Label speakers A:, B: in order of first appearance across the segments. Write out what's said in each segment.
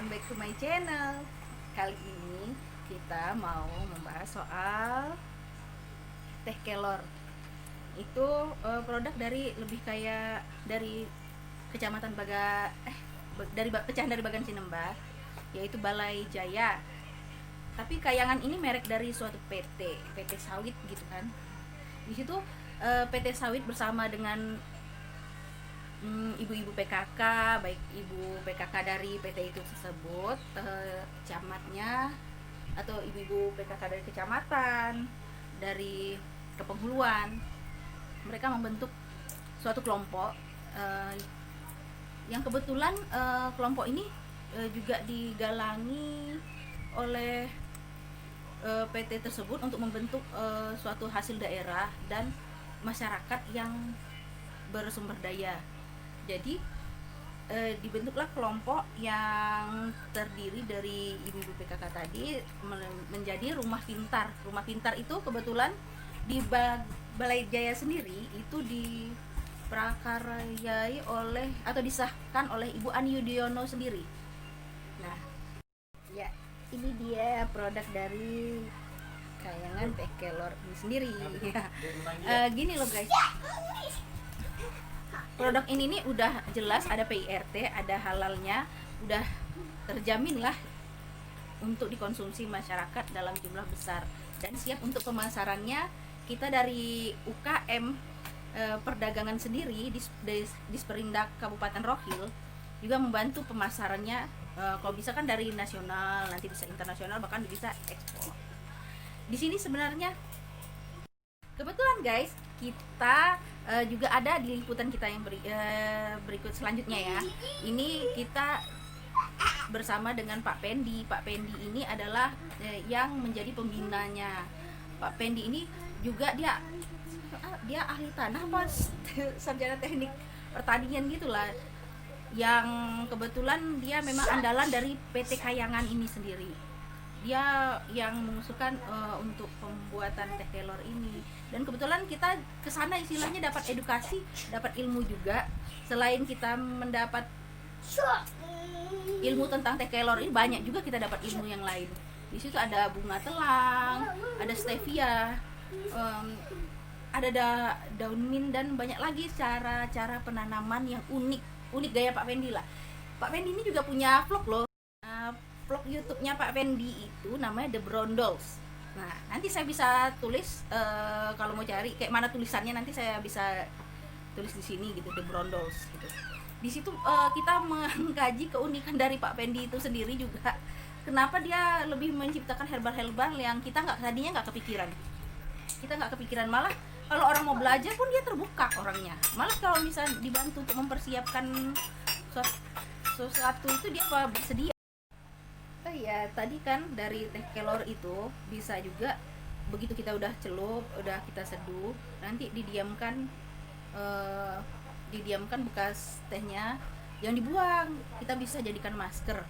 A: welcome back to my channel. Kali ini kita mau membahas soal teh kelor. Itu produk dari lebih kayak dari Kecamatan pecahan dari Bagan Sinemba, yaitu Balai Jaya. Tapi kayangan ini merek dari suatu PT sawit gitu kan. Di situ PT sawit bersama dengan ibu-ibu PKK, baik ibu PKK dari PT itu tersebut, camatnya atau ibu-ibu PKK dari kecamatan, dari kepenghuluan, mereka membentuk suatu kelompok yang kebetulan kelompok ini juga digalangi oleh PT tersebut untuk membentuk suatu hasil daerah dan masyarakat yang bersumber daya. Jadi dibentuklah kelompok yang terdiri dari ibu-ibu PKK tadi menjadi rumah pintar. Rumah pintar itu kebetulan di Balai Jaya sendiri itu diprakarayai oleh atau disahkan oleh Ibu Ani Yudhoyono sendiri. Nah, ya ini dia produk dari kayangan teh kelor ini sendiri. Gini loh guys, produk ini nih udah jelas ada PIRT, ada halalnya, udah terjamin lah untuk dikonsumsi masyarakat dalam jumlah besar dan siap untuk pemasarannya. Kita dari UKM perdagangan sendiri di Disperindak Kabupaten Rohil juga membantu pemasarannya. Kalau bisa kan dari nasional, nanti bisa internasional, bahkan bisa ekspor. Di sini sebenarnya kebetulan guys, kita juga ada di liputan kita yang berikut selanjutnya ya. Ini kita bersama dengan Pak Pendi. Pak Pendi ini adalah yang menjadi pembinanya. Pak Pendi ini juga dia ahli tanah pas sarjana teknik pertanian gitulah. Yang kebetulan dia memang andalan dari PT Kayangan ini sendiri. Dia yang mengusulkan untuk pembuatan teh kelor ini, dan kebetulan kita kesana istilahnya dapat edukasi, dapat ilmu juga. Selain kita mendapat ilmu tentang teh kelor ini, banyak juga kita dapat ilmu yang lain. Di situ ada bunga telang, ada stevia, ada daun mint, dan banyak lagi cara penanaman yang unik gaya Pak Fendi lah. Pak Fendi ini juga punya vlog loh. Vlog YouTube-nya Pak Fendi itu namanya The Brondolls. Nah, nanti saya bisa tulis kalau mau cari kayak mana tulisannya, nanti saya bisa tulis di sini gitu, The Brondolls gitu. Di situ kita mengkaji keunikan dari Pak Fendi itu sendiri juga. Kenapa dia lebih menciptakan herbal-herbal yang kita tadinya nggak kepikiran. Kita nggak kepikiran, malah kalau orang mau belajar pun dia terbuka orangnya. Malah kalau misalnya dibantu untuk mempersiapkan sesuatu itu dia bersedia. Ya tadi kan dari teh kelor itu bisa juga begitu kita udah celup, udah kita seduh, nanti didiamkan bekas tehnya yang dibuang, kita bisa jadikan masker.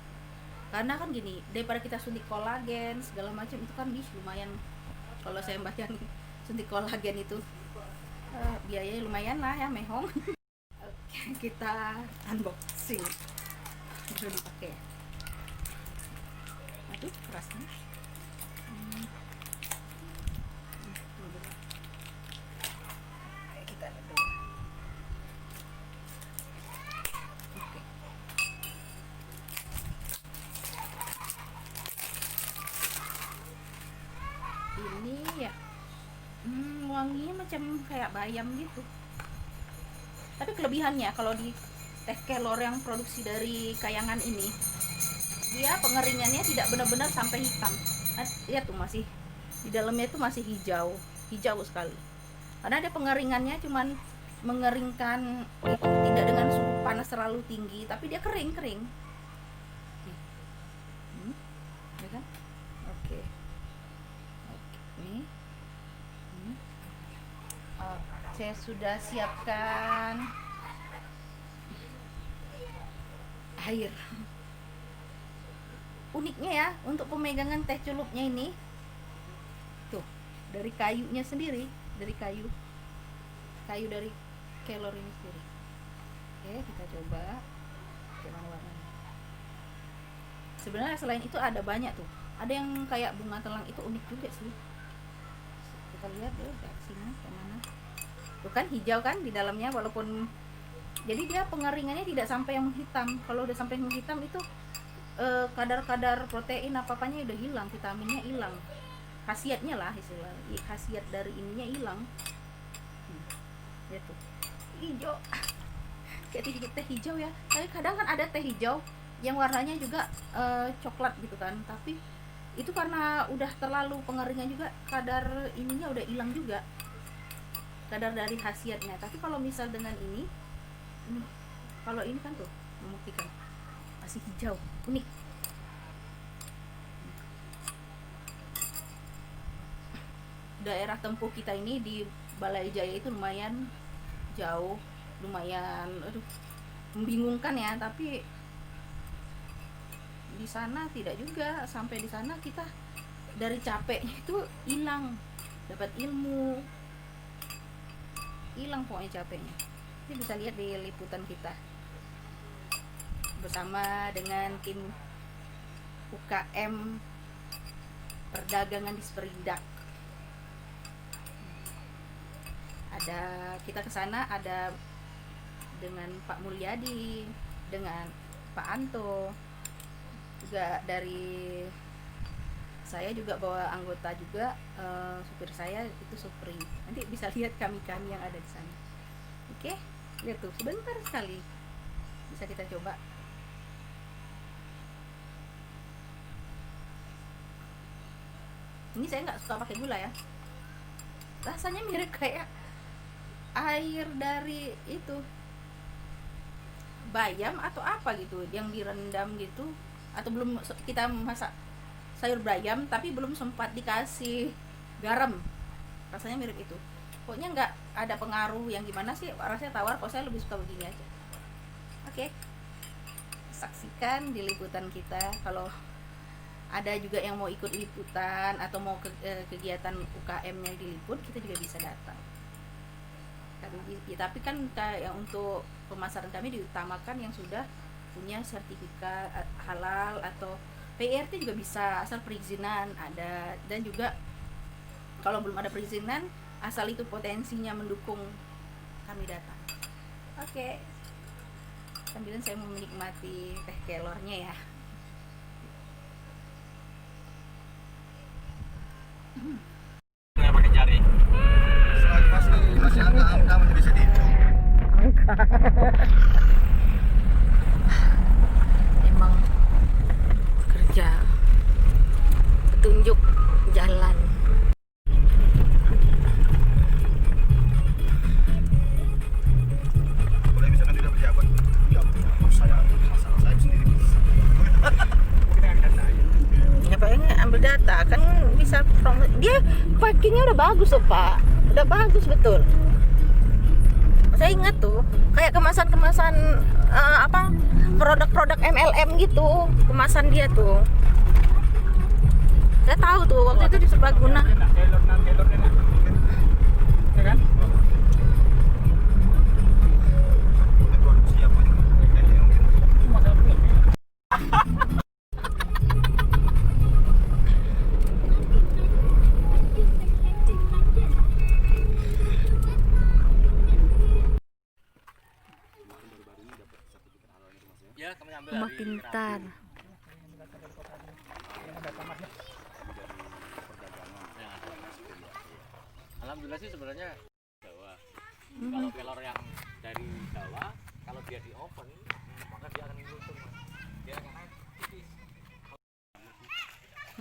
A: Karena kan gini, daripada kita suntik kolagen segala macam itu kan lumayan. Kalau saya bayangin suntik kolagen itu biayanya lumayan lah ya, mehong. Oke, kita unboxing dulu dipakai. Aduh, kerasnya. Kita dulu. Oke. Ini ya wanginya macam kayak bayam gitu. Tapi kelebihannya kalau di teh kelor yang produksi dari Kayangan ini, dia pengeringannya tidak benar-benar sampai hitam. Lihat tuh, masih di dalamnya itu masih hijau sekali. Karena ada pengeringannya, cuman mengeringkan itu tidak dengan suhu panas terlalu tinggi, tapi dia kering. Ya kan? Oke. Nih. Saya sudah siapkan air. Uniknya ya, untuk pemegangan teh celupnya ini tuh dari kayunya sendiri, dari kayu dari kelor ini sendiri. Oke, kita coba gimana warnanya. Sebenarnya selain itu ada banyak tuh, ada yang kayak bunga telang itu unik juga sih. Kita lihat dulu reaksinya kemana. Tuh kan hijau kan di dalamnya, walaupun jadi dia pengeringannya tidak sampai yang menghitam. Kalau udah sampai menghitam itu kadar-kadar protein apa-apanya udah hilang, vitaminnya hilang, khasiatnya lah istilah, khasiat dari ininya hilang. Ya tuh hijau kayak teh hijau ya. Tapi kadang kan ada teh hijau yang warnanya juga coklat gitu kan, tapi itu karena udah terlalu pengeringan juga, kadar ininya udah hilang juga, kadar dari khasiatnya. Tapi kalau misal dengan ini kalau ini kan tuh membuktikan masih hijau, unik. Daerah tempuh kita ini di Balai Jaya itu lumayan jauh, lumayan membingungkan ya, tapi di sana tidak juga. Sampai di sana kita dari capeknya itu hilang, dapat ilmu, hilang pokoknya capeknya. Ini bisa lihat di liputan kita bersama dengan tim UKM perdagangan di Sperindak. Ada kita ke sana ada dengan Pak Mulyadi, dengan Pak Anto, juga dari saya juga bawa anggota juga, supir saya itu Supri. Nanti bisa lihat kami yang ada di sana. Oke, lihat tuh sebentar sekali bisa kita coba. Ini saya nggak suka pakai gula ya, rasanya mirip kayak air dari itu bayam atau apa gitu yang direndam gitu, atau belum kita masak sayur bayam tapi belum sempat dikasih garam, rasanya mirip itu. Pokoknya nggak ada pengaruh yang gimana sih, rasanya tawar. Kok saya lebih suka begini aja. Oke, saksikan di liputan kita. Kalau ada juga yang mau ikut liputan atau mau kegiatan UKM-nya diliput, kita juga bisa datang. Tapi kan kayak untuk pemasaran kami diutamakan yang sudah punya sertifikat halal atau PRT juga bisa, asal perizinan ada. Dan juga kalau belum ada perizinan, asal itu potensinya mendukung, kami datang. Oke, sambil saya mau menikmati teh kelornya ya.
B: Nggak pakai jari.
C: Selagi masih angka masih bisa di
A: Emang kerja petunjuk jalan.
C: boleh misalkan tidak pejabat ya saya masalah saya sendiri
A: Ya Pak, ini ambil data kan bisa dia packingnya udah bagus loh Pak, udah bagus betul. Saya ingat tuh kayak kemasan-kemasan produk-produk MLM gitu, kemasan dia tuh. Saya tahu tuh waktu itu di Serbaguna.
B: Ya kan? Ya, kami ambil
A: Rumah
B: dari
A: pintar.
B: Ya. Alhamdulillah sih sebenarnya Jawa. Kalau kelor yang dari Jawa, kalau dia di oven, maka dia akan luntur, Mas. Dia akan naik tipis.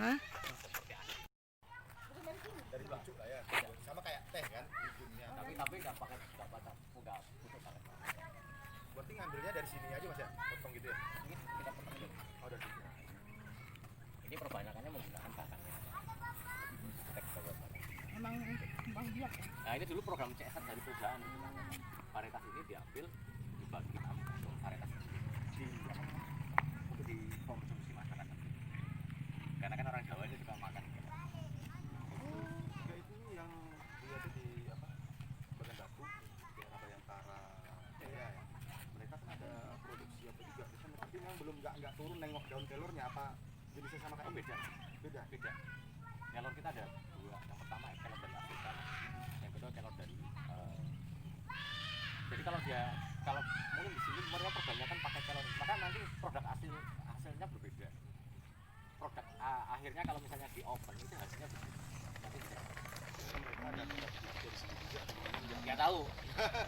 A: Hah?
C: dari baju lah ya sama kayak teh kan ujungnya
B: Tapi nggak pakai nggak patah, nggak putus pakai.
C: berarti ngambilnya dari sini aja mas ya potong gitu ya
B: Ini kita potong dulu.
C: oh dari sini
B: Ini perbanyakannya menggunakan batangnya. Tek bawah batang.
A: Emang untuk kembang biak ya?
B: Nah ini dulu program CSR dari perusahaan. Varietas ini diambil, dibagi untuk varietas untuk dikonsumsi masyarakat. Karena kan orang Jawa ini suka makan.
C: juga itu yang dia tuh di apa bagian batu di apa yang Jaya ya mereka kan ada produksi apa juga di sana tapi yang belum belum nggak turun nengok daun kelornya apa jenisnya sama kayak
B: beda.
C: beda.
B: Kelor kita ada dua. Yang pertama kelor dari Afrika, yang kedua kelor dari jadi kalau mungkin di sini mereka perbanyakan pakai kelor, maka nanti produk hasilnya berbeda. Produk akhirnya kalau misalnya di oven itu hasilnya berbeda. Nanti
C: Mereka ada dari sini juga
B: nggak tahu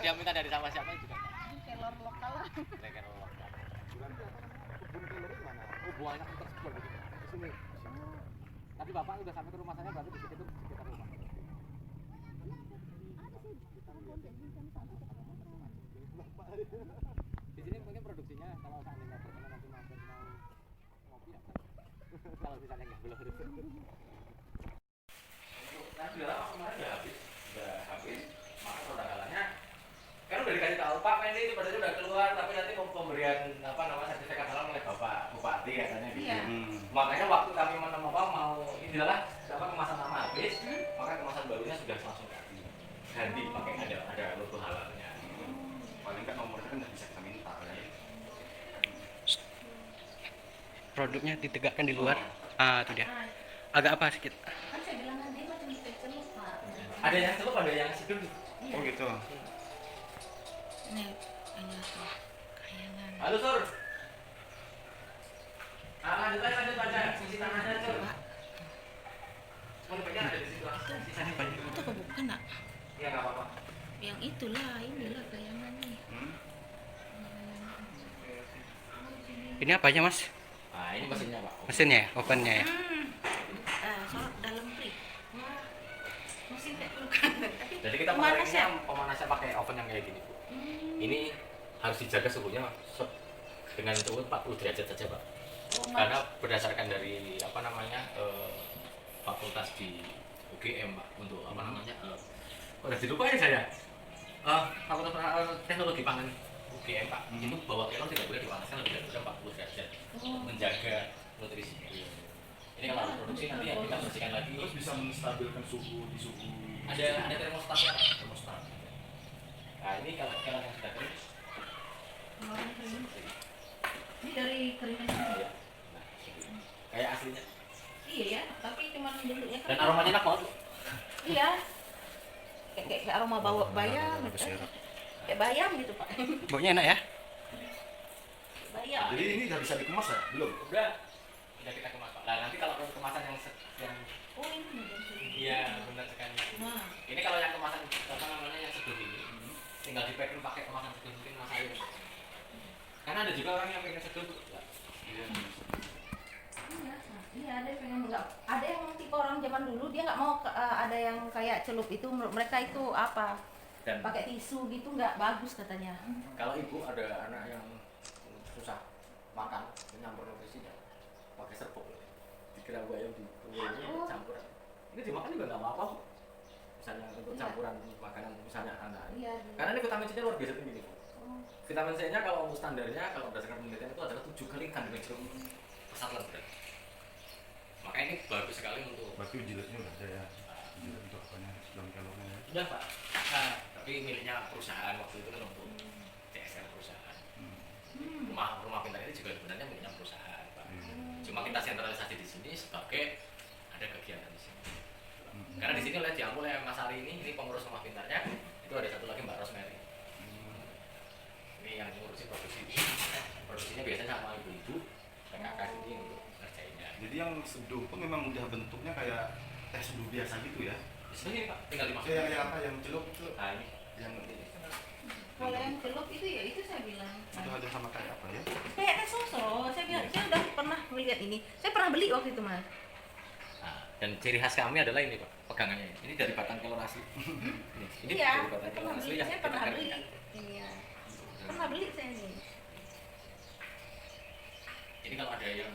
B: dia minta dari siapa juga
A: Kelor lokal lah.
B: kelor lokal.
C: berarti apa namanya kebun kelornya di mana?
B: Oh, banyak yang tersebar di sini.
C: Di sini.
B: Tadi bapak udah sampai ke rumah saya, berarti di situ sekitar rumah. Di sini mungkin produksinya kalau seandainya berkenan nanti mampir mau ngopi ya. Kalau misalnya nggak belum itu. Nah, sudah lama kemarin udah habis. Maka produk halalnya kan udah dikasih tahu Pak, ini padahal udah keluar, tapi nanti pemberian apa namanya sertifikat halal oleh Bapak Bupati katanya gitu.
A: Iya.
B: Makanya waktu kami menemukan mau inilah apa kemasan lama habis, maka kemasan barunya sudah langsung ganti pakai ada logo halalnya.
C: Paling nggak nomornya kan nggak bisa kita minta kan.
D: Produknya ditegakkan di luar. Ah, itu dia. Agak apa sedikit.
A: Kan saya bilang kan dia macam celup Pak.
B: Ada yang celup, ada yang seduh.
C: Oh gitu.
A: Ini apa? Kayangan.
B: Halo Sur. Lanjut baca sisi tangannya Sur. Mau dibaca ada di situ. Sisanya banyak.
A: Itu apa bukan nak?
B: Iya nggak apa-apa.
A: Yang itulah, inilah kayangannya.
D: Ini apanya, Mas?
B: Nah ini mesinnya Pak.
D: Mesinnya ya, ovennya ya.
A: Sorot dalam trik. Wah, mesin kayak bukan. Tapi
B: Jadi kita
A: pemanasnya.
B: pemanasnya pakai oven yang kayak gini Bu. Ini harus dijaga suhunya dengan suhu 40 derajat saja Pak. Karena berdasarkan dari apa namanya fakultas di UGM Pak untuk apa namanya udah dilupain saya fakultas teknologi pangan UGM Pak itu bahwa kelor tidak boleh dipanaskan lebih dari 40 derajat untuk menjaga nutrisinya. Ini kalau produksi nanti ya kita bersihkan lagi.
C: Terus bisa menstabilkan suhu di suhu.
B: Ada termostatnya Pak, termostat. Nah ini kalau kelor yang sudah kering.
A: Ini dari keringan.
B: Ya. Nah, kayak aslinya.
A: Iya ya, tapi cuma bentuknya
B: Dan aromanya enak banget. Bu.
A: Iya. Kayak aroma bawang bayam gitu. Kayak bayam gitu Pak.
D: Baunya enak ya?
A: Bayam.
C: Jadi ini nggak bisa dikemas ya? Belum.
B: Udah kita kemas Pak. Nah nanti kalau kemasan yang
A: Oh ini betul.
B: iya benar sekali.
A: Nah,
B: Ini kalau yang kemasan apa namanya yang seduh ini tinggal di packing pakai kemasan seduh mungkin mas air. Karena ada juga orang yang pengen seduh. Iya.
A: iya ada yang pengen nggak, ada yang tipe orang zaman dulu dia nggak mau ada yang kayak celup itu menurut mereka itu apa?
B: Dan
A: Pakai tisu gitu nggak bagus katanya.
B: kalau ibu ada anak yang susah makan nyampur nutrisinya pakai serbuk dikira bayam di campur ini dimakan juga nggak apa-apa Bu. Misalnya untuk campuran makanan misalnya anak
A: Iya.
B: karena ini vitamin C nya luar biasa tinggi nih Bu.
A: Oh.
B: Vitamin C nya kalau standarnya kalau berdasarkan penelitian itu adalah 7 kali kandungan jeruk persatuan berat maka ini bagus sekali untuk
C: Berarti jilatnya udah ada ya. Jilat untuk apanya daun kelornya ya.
B: udah Pak tapi miliknya perusahaan waktu itu kan untuk CSR perusahaan rumah pintar ini juga sebenarnya miliknya perusahaan Pak. Cuma kita sentralisasi di sini sebagai ada kegiatan di sini. Karena di sini oleh diambil oleh Mas Ari ini pengurus rumah pintarnya itu ada satu lagi Mbak Rosemary. Ini yang ngurusin produksi. Produksinya biasanya sama ibu-ibu PKK ini untuk ngerjainnya.
C: Jadi yang seduh pun memang udah bentuknya kayak teh seduh biasa gitu ya.
B: Di sini Pak tinggal
C: Yang
B: dimasukin.
C: apa yang celup itu
B: Nah ini
C: yang
A: Kalau yang celup itu ya itu saya bilang.
C: itu ada sama kayak apa ya?
A: Kayak teh soso. Saya bilang saya udah pernah melihat ini. Saya pernah beli waktu itu Mas.
B: Nah, dan ciri khas kami adalah ini Pak pegangannya. Ini dari batang kelor asli. Ini
A: Iya,
B: dari batang
A: saya
B: kelor
A: pernah
B: asli
A: beli.
B: yang
A: Saya
B: kita
A: pernah beli.
B: keringkan.
A: Iya. Pernah beli saya ini.
B: Ini kalau ada yang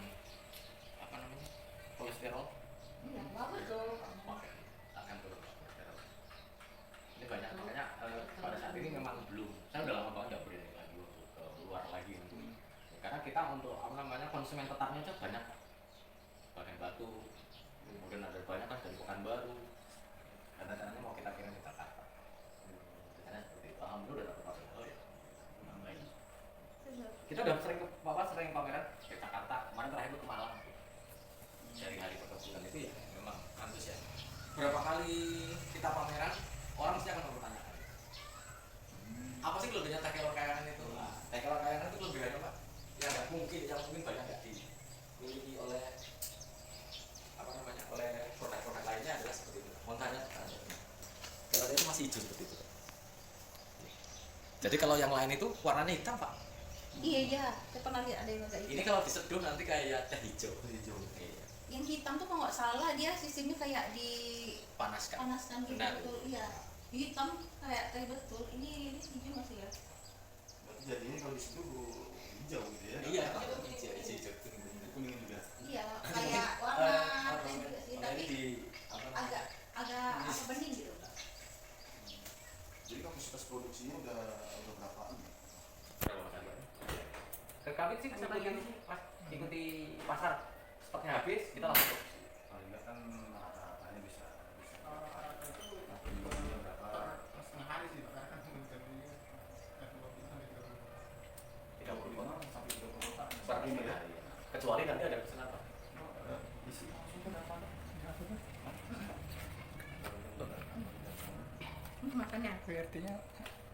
B: apa namanya kolesterol
A: Iya, bagus tuh.
B: pakai akan turun kolesterol. Ini banyak makanya pada saat ini memang belum. Saya udah lama banget nggak beli lagi untuk keluar lagi untuk karena kita untuk apa namanya konsumen tetapnya itu banyak bagian batu kemudian ada banyak kan dari Pekanbaru karena caranya mau kita kirim ke Jakarta. Caranya seperti itu. Alhamdulillah udah dapat order ya. Kita udah sering pameran kita pameran, orang mesti akan mempertanyakan. Apa sih kelebihannya teh kelor kayangan itu? Nah, teh kelor kayangan itu kelebihannya Pak, yang mungkin banyak nggak dimiliki oleh apa namanya, oleh produk-produk lainnya adalah seperti itu. Montanya kalau itu masih hijau seperti itu. Jadi kalau yang lain itu warnanya hitam Pak.
A: Iya, saya pernah lihat ada yang agak hitam.
B: Ini kalau diseduh nanti kayak teh hijau. Iya.
A: Yang hitam tuh kalau nggak salah dia sistemnya kayak dipanaskan gitu.
B: Benar.
A: Betul, iya. Hitam kayak teh betul. Ini hijau masih ya.
C: Berarti jadinya kalau di situ hijau gitu ya?
B: Iya, hijau.
C: Kuning juga.
A: Iya, kayak warna teh juga sih, tapi
B: Ini di apa namanya?
A: agak apa bening gitu.
C: Jadi kapasitas produksinya udah berapaan?
B: Ke kami sih ikuti pasar, stoknya habis kita langsung.
C: Paling nggak kan rata-ratanya bisa berapa?
E: Setengah hari sih, karena kan jadi
B: 35 sampai 30 juta.
C: Per ini ya?
B: Kecuali nanti ada pesanan Pak.
C: Isi.
A: Makanya
E: PRT-nya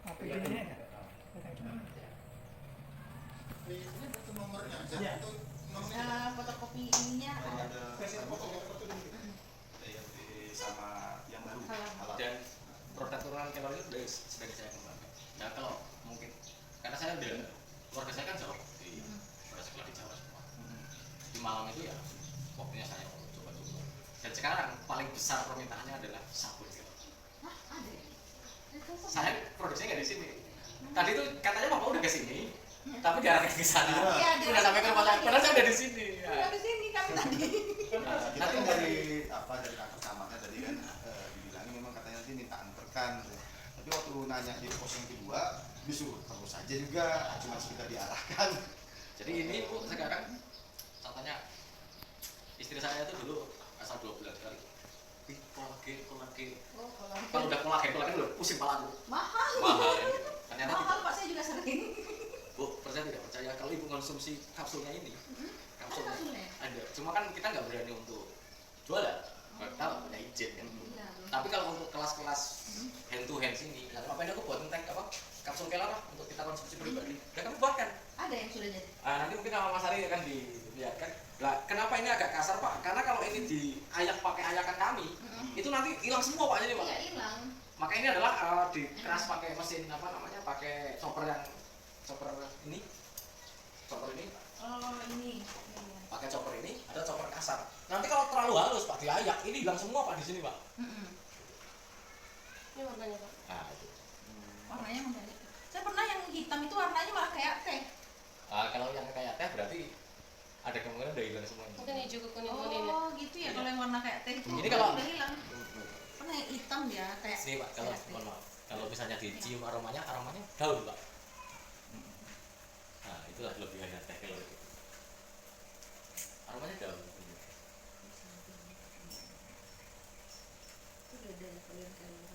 E: APBD-nya ya?
C: Ini butuh nomornya aja.
E: Iya.
C: Itu nomornya.
A: fotokopi ininya
C: Ada sama yang baru. Alat.
B: Dan produk turunan kelor itu sudah sedang saya kembangkan. Nah kalau mungkin karena saya udah keluarga saya kan jauh di pada sekolah di Jawa semua. Di Malang itu ya waktunya saya coba-coba. Dan sekarang paling besar permintaannya adalah sabun kelor.
A: ada.
B: Saya produksinya nggak di sini. Tadi tuh katanya bapak udah ke sini, tapi diarahkan ke sana.
A: Iya,
B: Udah sampai ke rumah saya. Padahal saya udah di sini. Ya.
A: Udah di sini kami tadi.
C: Kita kan dari kantor camatnya tadi kan dibilangin memang katanya nanti minta anterkan. Tapi waktu nanya di pos yang kedua disuruh terus saja juga, cuma sekitar diarahkan.
B: Jadi ini Bu sekarang contohnya istri saya itu dulu asal 2 bulan sekali. Kolagen.
A: Oh,
B: Kalau udah kolagen udah pusing palaku.
A: mahal.
B: Mahal ya. Ternyata
A: Mahal
B: tidak.
A: Pak, saya juga sering.
B: Bu, percaya tidak percaya kalau ibu konsumsi kapsulnya ini, kapsulnya
A: kapsulnya?
B: ada. Cuma kan kita nggak berani untuk jualan, kita nggak punya izin kan.
A: Iya,
B: Tapi kalau untuk kelas-kelas hand to hand sini, nah, apa ini aku buat tentang apa kapsul kelor lah untuk kita konsumsi pribadi. Dan kami buatkan.
A: ada yang sudah jadi.
B: Nanti mungkin sama Mas Ari akan dilihatkan. Lah, kenapa ini agak kasar Pak? Karena kalau ini diayak pakai ayakan kami, itu nanti hilang semua Pak jadi Pak.
A: Iya, hilang.
B: Maka ini adalah dikeras pakai mesin apa namanya, pakai chopper ini.
A: Oh, ini.
B: Pakai chopper ini, ada chopper kasar. Nanti kalau terlalu halus Pak diayak, ini hilang semua Pak di sini Pak.
A: Ini warnanya Pak.
B: Nah, itu.
A: Warnanya membalik. Saya pernah yang hitam itu warnanya malah kayak teh.
B: Kalau yang kayak teh berarti ada kemungkinan udah hilang semuanya.
F: Mungkin hijau kuning-kuning.
A: Oh, gitu ya. Kalau yang warna kayak teh itu
B: Ini kalau-
A: udah hilang. Pernah yang hitam dia kayak.
B: Sini Pak, kalau
A: kayak teh.
B: mohon maaf, kalau misalnya dicium aromanya daun Pak. Nah, itulah kelebihannya teh kelor itu. Aromanya daun.
A: Itu beda ya kalau yang kayak gitu.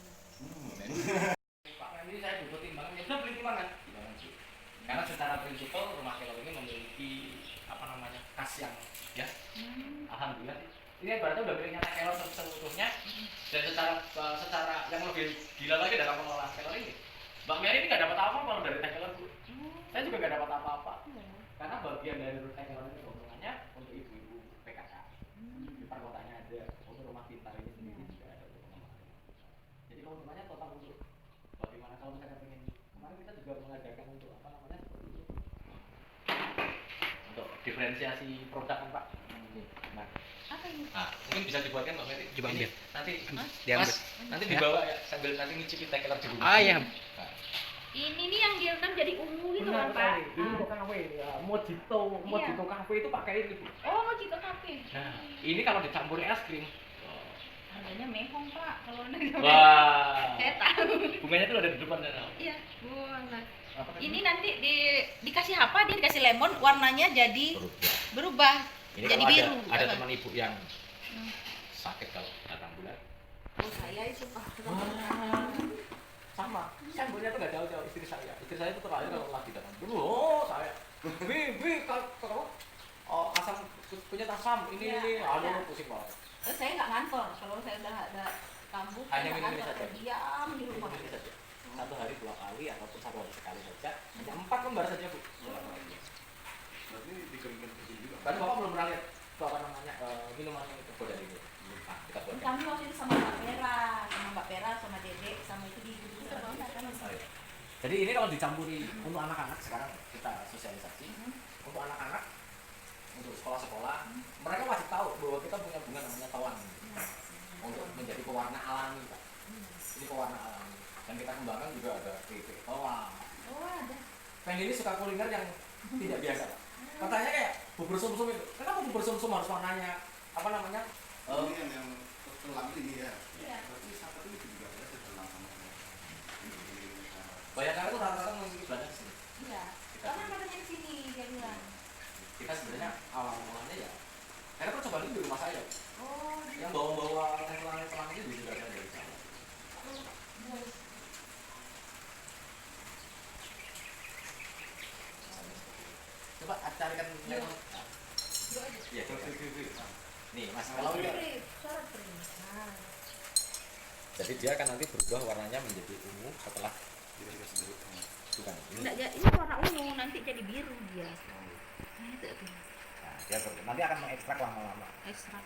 B: Pak ini saya butuh timbangan, ya sudah beli timbangan. Karena secara prinsipal rumah kelor ini memiliki apa namanya khas yang ya, alhamdulillah. Ini berarti udah miliknya teh kelor seluruhnya. Dan secara yang lebih gila lagi dalam pengelolaan kelor ini, Mbak Mary ini nggak dapat apa-apa kalau dari teh kelor Bu. Saya juga nggak dapat apa-apa. Karena bagian dari teh kelor ini keuntungannya untuk ibu-ibu PKK. Di perkotanya ada, untuk rumah pintar ini sendiri juga ada untuk pengembangan. Jadi keuntungannya total untuk bagaimana kalau misalnya pengen, kemarin kita juga mengadakan untuk apa namanya seperti itu, untuk diferensiasi produk kan Pak. Nah,
A: Apa ini?
B: mungkin bisa dibuatkan Mbak Mary.
D: Coba ambil.
B: Nanti
D: Diambil.
B: Mas, nanti dibawa ya sambil nanti ngicipi teh kelor di rumah.
D: Ah ya.
B: Nah,
A: Ini nih yang direndam jadi ungu gitu
B: benar
A: kan Pak?
B: sekali. Ini untuk kafe ya, Mojito kafe itu pakai ini Bu.
A: Oh, Mojito Cafe.
B: Nah, ini kalau dicampur es krim.
A: Harganya mehong Pak. Kalau udah di
B: Wah.
A: saya tahu.
B: Bunganya tuh ada di depan sana.
A: Iya. Nah,
B: Apa tadi?
A: ini nanti dikasih apa? Dia dikasih lemon, warnanya jadi berubah.
B: Ini
A: Jadi
B: kalau
A: biru.
B: ada teman ibu yang sakit kalau datang bulan.
A: Oh, saya itu Pak.
B: Sama, sampelnya tuh nggak jauh-jauh istri saya. Istri saya itu terakhir kalau lagi datang dulu, oh saya, kalau asam punya asam ini,
A: Iya,
B: aduh
A: iya.
B: pusing banget.
A: Saya nggak ngantor. Kalau saya udah ada kambuh
B: Hanya minum ini
A: atau
B: saja?
A: diam di rumah.
B: Ini saja. 1 hari 2 kali ataupun 1 hari sekali saja. Hanya 4 lembar saja bu.
C: Berarti dikeringkan kecil juga.
B: Kan bapak belum pernah lihat apa namanya minuman yang itu dari ini. Nah, kita buat.
A: Kami waktu itu sama Mbak Pera, sama Dedek, sama itu di kan.
B: Oh, iya. Jadi ini kalau dicampuri untuk anak-anak sekarang kita sosialisasi untuk anak-anak untuk sekolah-sekolah mereka wajib tahu bahwa kita punya bunga namanya tawang untuk menjadi pewarna alami Pak. Ini pewarna alami dan kita kembangkan juga ada keripik tawang.
A: Oh ada.
B: Pengen ini suka kuliner yang tidak biasa Pak. Katanya kayak bubur sumsum itu. Kenapa bubur sumsum harus warnanya apa namanya?
C: Ini yang telang ini ya.
A: Iya.
C: Berarti sahabat itu juga ada telang sama
B: Banyak kali itu rata-rata memiliki banyak sih.
A: Iya. Karena katanya di sini dia bilang.
B: Kita sebenarnya awal mulanya ya. Karena percobaan itu di rumah saya.
A: Oh.
B: Yang bawa-bawa telang itu juga ada dari sana. Coba carikan lemon. Iya, coba. Nih, Mas, kalau udah. Jadi dia akan nanti berubah warnanya menjadi ungu setelah bukan ini.
A: Enggak, ini warna ungu, nanti jadi biru dia. Nah, itu tuh.
B: Nah, dia nanti akan mengekstrak lama-lama.
A: Ekstrak.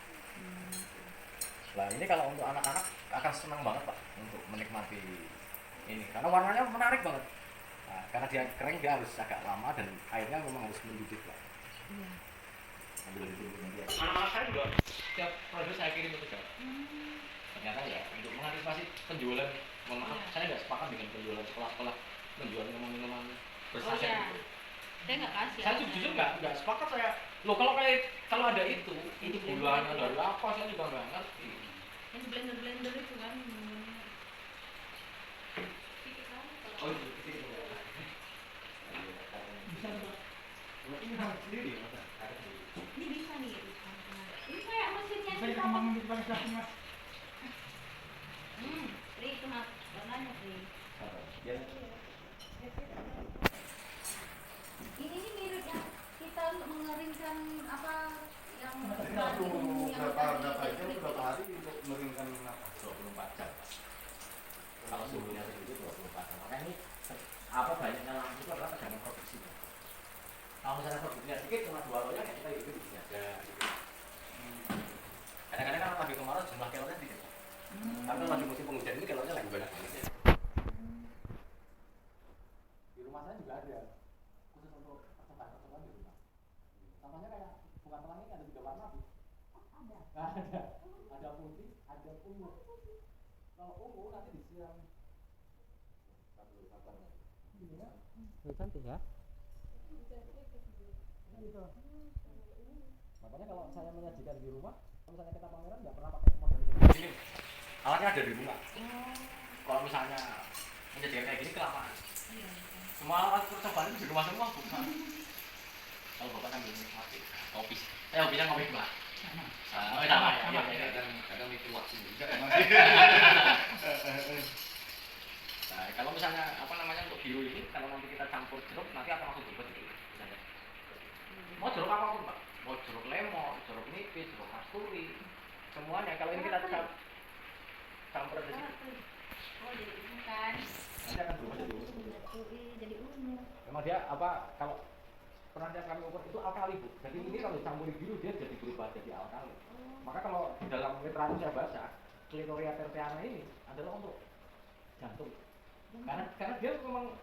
B: Nah, ini kalau untuk anak-anak akan senang banget Pak untuk menikmati ini karena warnanya menarik banget. Nah, karena dia kering dia harus agak lama dan airnya memang harus mendidih Pak.
A: Iya.
B: Ambil di dulu dia. Anak-anak saya juga tiap produk saya kirim itu Pak. Ternyata ya untuk mengantisipasi penjualan, mohon maaf, saya nggak sepakat dengan penjualan sekolah-sekolah menjual minuman-minuman bersaset
A: iya.
B: itu.
A: Saya nggak kasih.
B: Saya jujur nggak sepakat saya. Loh kalau ada itu gulanya dari apa saya juga nggak ngerti.
A: Yang blender itu kan.
B: Oh itu itu.
E: Ini harus sendiri ya, Mas?
A: Ini bisa nih. Ini kayak mesinnya
E: Bisa
A: kita.
E: dikembangin di depan stasiun, Mas.
A: Pri itu warnanya Pri.
B: Ya.
A: Ini mirip yang kita untuk mengeringkan apa yang
C: berapa jam berapa hari untuk mengeringkan apa?
B: 24 jam. Kalau suhunya segitu 24 jam. Makanya ini apa banyaknya lampu itu adalah tergantung produksi. Kalau misalnya produksinya sedikit cuma 2 loyang ya kita itu bisa aja. Kadang-kadang kalau lagi kemarau jumlah kelornya sedikit. Tapi kalau lagi musim penghujan ini kelornya lagi banyak banget ya. Di rumah saya juga ada khusus untuk percobaan di rumah. Contohnya kayak bunga telang ini ada 3 warna Bu. Ada. Ada putih, ada ungu. Kalau ungu nanti disiram. Cantik ya. Makanya kalau saya menyajikan di rumah, kalau misalnya kita pameran nggak pernah pakai model ini. Alatnya ada di rumah. Kalau misalnya menyajikan kayak gini kelamaan. Semua alat percobaan itu di rumah semua bukan. Kalau bapak sambil menikmati kopi, saya hobinya ngopi Pak. Oh sama ya. Kadang mikir waktu juga. Nah, kalau misalnya apa namanya untuk biru ini, kalau nanti kita campur jeruk, nanti akan langsung berubah gitu. Mau jeruk apapun Pak, mau jeruk lemon, jeruk nipis, jeruk kasturi, semuanya. Kalau ini kita campur di sini,
A: Oh jadi ungu kan?
B: nanti akan berubah jadi ungu.
A: Jadi ungu.
B: Memang dia apa kalau pernah lihat kami ukur itu alkali Bu. Jadi ini kalau dicampuri biru dia jadi berubah jadi alkali. Maka kalau di dalam literatur saya baca, Clitoria tertiana ini adalah untuk jantung. Karena dia memang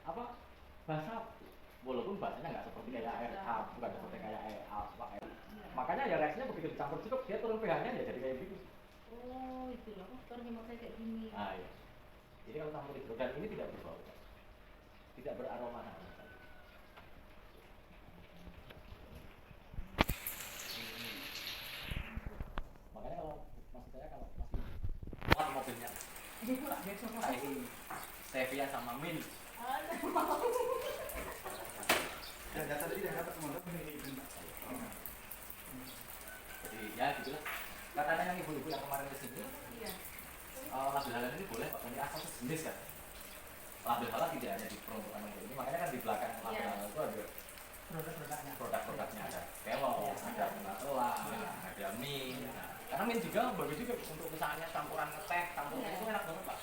B: apa basah, walaupun basahnya nggak seperti kayak air bukan seperti kayak air makanya ya reaksinya begitu dicampur cukup dia turun pH-nya ya jadi kayak gitu.
A: Oh itu loh, faktornya mau kayak gini.
B: Ah iya. Jadi kalau campur itu dan ini tidak berbau, tidak beraroma sama sekali. Makanya kalau maksud saya kalau masih kuat mobilnya, ini stevia sama mint.
C: Dan data tadi yang dapat teman-teman ini.
B: Jadi ya gitulah. Katanya yang ibu-ibu yang kemarin kesini, label halal ini boleh Pak, ini asal sejenis kan. Label halal tidak hanya di peruntukan untuk ini, makanya kan di belakang label halal itu ada produk-produknya, ada kelor, ada bunga telang, ada mie. Nah, Karena mint juga bagus juga untuk misalnya campuran teh, campuran itu enak banget pak.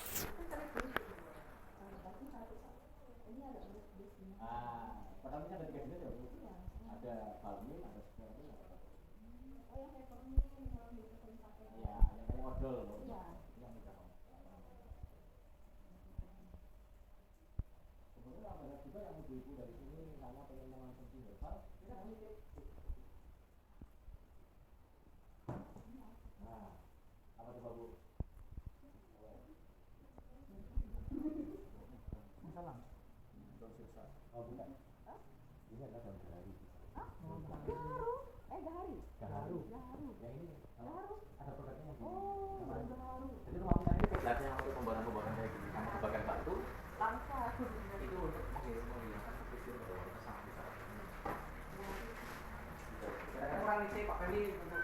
B: Pertamanya ada 3 jenis ya bu? Ada balmin, ada spearmint, ada apa? Iya, yang kayak odol. Yang mudah. Kemudian ada juga yang ibu-ibu dari sini misalnya pengen mengonsumsi herbal, kita nitip. Nah, apa coba bu? Salam. Daun sirsa. Oh bukan. Ini adalah daun gaharu. Gaharu. Yang ini ada produknya yang gini. Jadi rumah punya ini kebelakangnya untuk pembuatan kayak gini sama sebagian batu. Itu untuk menghilangkan kepikiran bahwa kita sangat besar. Kadang-kadang orang ini Pak Feli untuk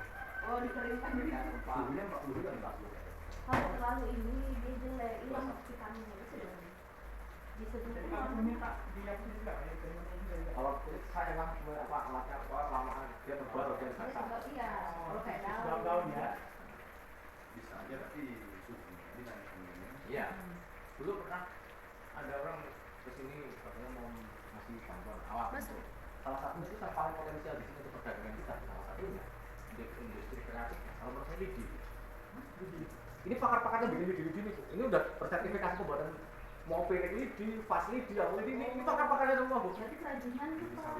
A: dikeringkan
B: dulunya Pak Budi kan Pak Budi.
A: kalau terlalu ini dia jelek, hilang vitaminnya itu sudah bisa
E: Jadi kalau minta dihapus juga ya,
B: Kalau kulit saya memang apa alatnya apa kelamaan dia tebal dia
A: dia
B: basah.
A: sebab iya kalau kayak
E: daun ya.
C: Bisa aja tapi suhu ini naik kemudian.
B: Iya. Dulu pernah ada orang kesini katanya mau ngasih bantuan alat itu. Salah satu itu yang paling potensial di sini untuk perdagangan kita salah satunya di industri kreatif. Kalau menurut saya lidi. Ini pakar-pakarnya bikin lidi nih. Ini udah bersertifikasi pembuatan mau pilih lidi, fast lidi, yang lidi ini pakar-pakarnya semua bu.
A: jadi kerajinan tuh Pak.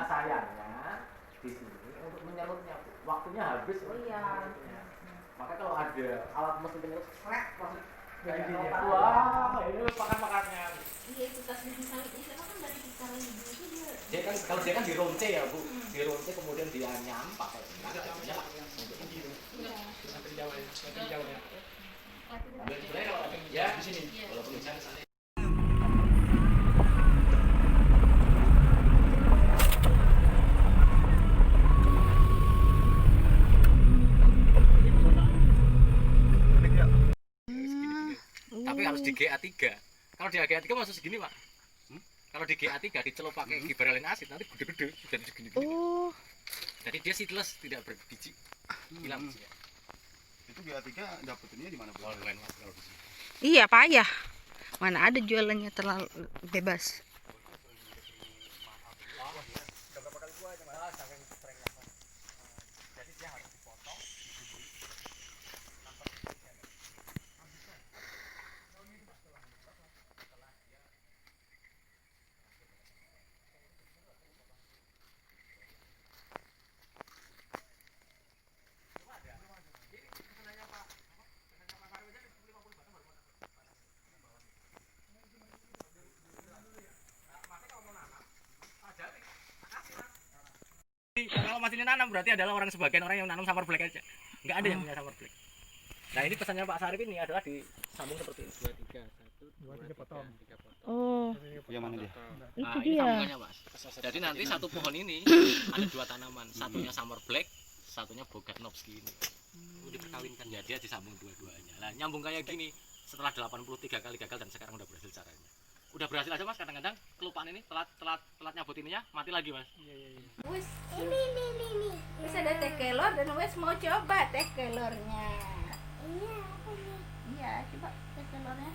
B: Sayangnya di sini untuk menyalurnya waktunya habis.
A: Iya.
B: Maka kalau ada alat mesin penyalur srek langsung
E: Jadi dia.
B: wah ini pakar-pakarnya.
A: Iya itu tas biji salib itu kan dari bicara ibu itu dia.
B: Dia kan kalau dia kan dironce ya bu, dironce kemudian dia nyam pakai untuk
E: Jawa ya. Jawa ya.
B: sebenarnya kalau ya di sini walaupun di sana. Tapi harus di GA3. Kalau di GA3 masuk segini pak. Kalau di GA3 dicelup pakai giberelin asid nanti gede-gede jadi segini.
D: Oh,
B: Jadi dia seedless tidak berbiji. Hilang bijinya.
C: Itu GA3 dapetinnya di mana bu?
B: Online mas kalau di sini.
D: iya payah. Mana ada jualannya terlalu bebas.
B: Jadi dia harus dipotong, dibuli. Kalau masih nanam berarti adalah orang sebagian orang yang nanam summer black aja. Nggak ada yang punya summer black. Nah ini pesannya Pak Sarip ini adalah disambung seperti ini. 2, 3, 1, 2, 3 potong.
D: Oh,
C: Yang mana dia?
D: itu
B: Nah, ini
D: dia.
B: sambungannya Mas. Jadi nanti satu pohon ini ada 2 tanaman. Satunya summer black, satunya Boganovski ini. Diperkawinkan ya dia disambung dua-duanya. Nah nyambung kayak gini setelah 83 kali gagal dan sekarang udah berhasil caranya. Udah berhasil aja Mas, kadang-kadang kelupaan ini telat nyabut ininya mati lagi Mas.
A: Wes ini. Wes ada teh kelor dan wes mau coba teh kelornya. Iya, coba teh kelornya.